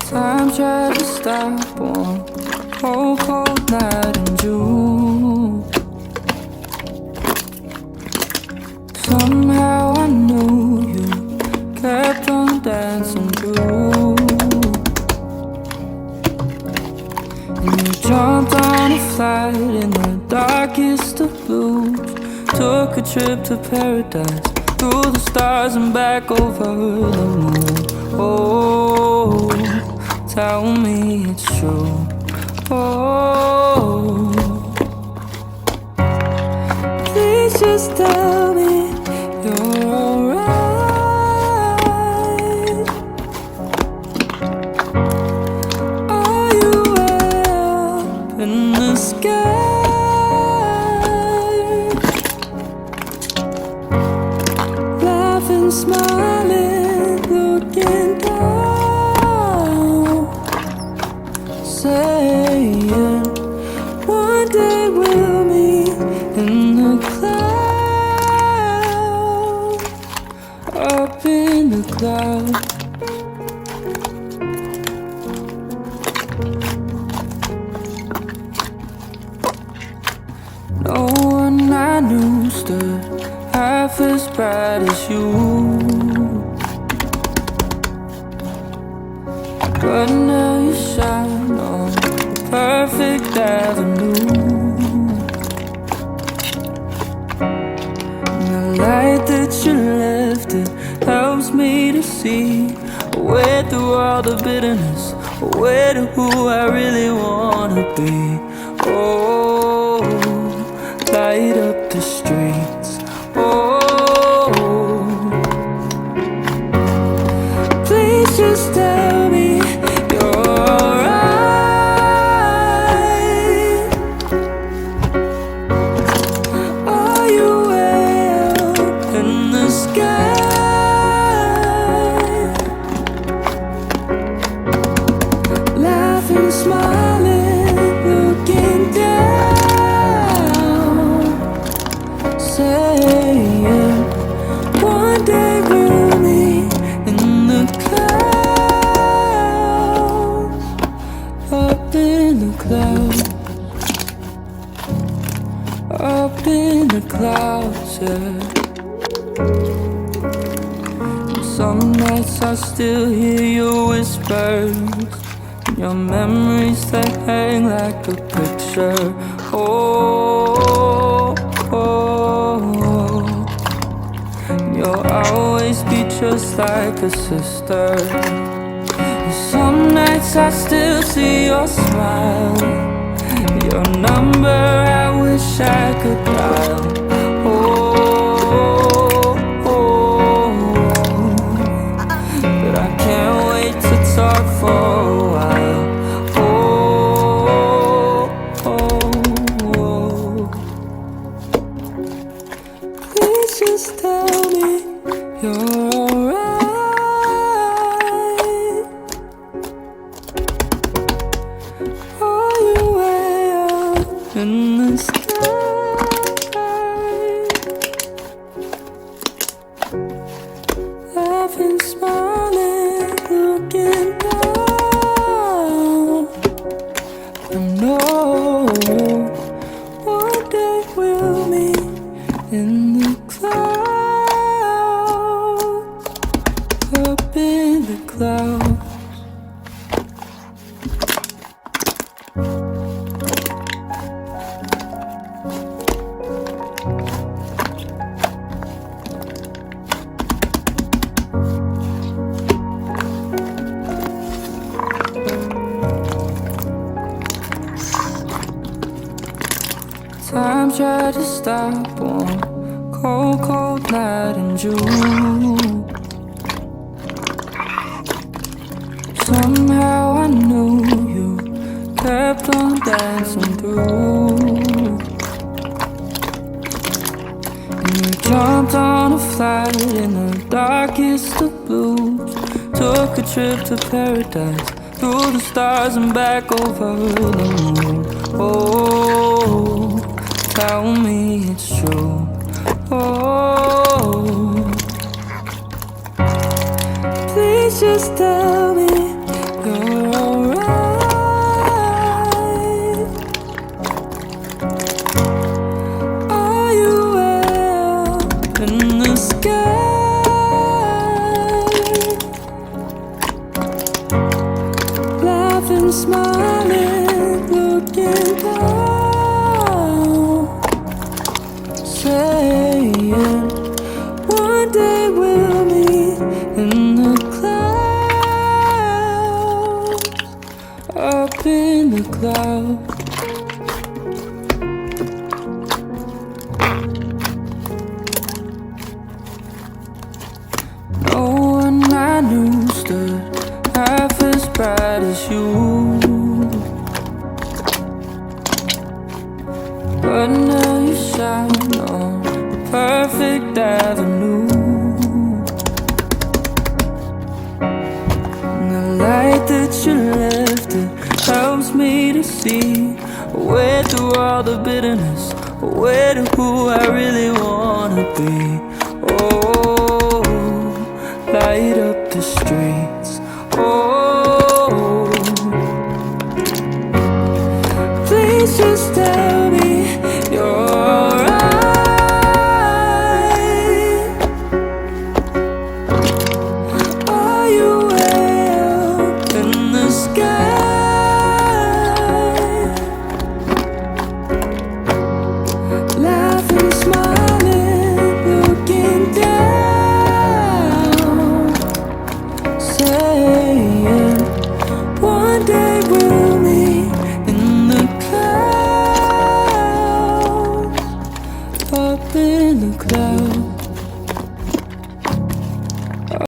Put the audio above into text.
Time tried to stop one cold, cold night in June. Somehow I knew you kept on dancing through, and you jumped on a flight in the darkest of blues. Took a trip to paradise, through the stars and back over the moon. Oh, tell me it's true. Oh, please just tell me you're alright. Are you up in the sky, laughing, smiling, looking down, saying one day we'll meet in the clouds, up in the clouds. No one I knew stood half as bright as you, but now you shine on the perfect avenue. And the light that you left, it helps me to see a way through all the bitterness, a way to who I really wanna be. Oh, light up the streets. Oh, please just tell me you're alright. Are you way up in the sky, laughing, smiling, looking down, saying one day we'll meet in the clouds, up in the clouds, up in the clouds, yeah. Some nights I still hear your whispers, your memories that hang like a picture. Oh, oh, oh. You'll always be just like a sister. And some nights I still see your smile, your number I wish I could dial. Oh, oh, but I can't wait to talk for a while. Oh, oh, please just tell me you're alright. Are you way up in the sky, laughing, smiling, looking down? I know one day we'll meet in the clouds, up in the clouds. Time tried to stop one cold, cold night in June. Somehow I knew you kept on dancing through, and you jumped on a flight in the darkest of blues. Took a trip to paradise, through the stars and back over the moon. Oh, tell me it's true. Oh, please just tell me you're alright. Are you up in the sky? Laughing, smiling, looking down, saying one day we'll meet in the clouds, up in the clouds. No one I knew stood half as bright as you, but now you shine on the perfect avenue. And the light that you left, it helps me to see a way through all the bitterness, a way to who I really wanna be. Oh, light up the streets. Oh, please just tell me you're alright. Are you way up in the sky? Laughing, smiling, looking down, saying one day we'll meet in the clouds, up in the clouds.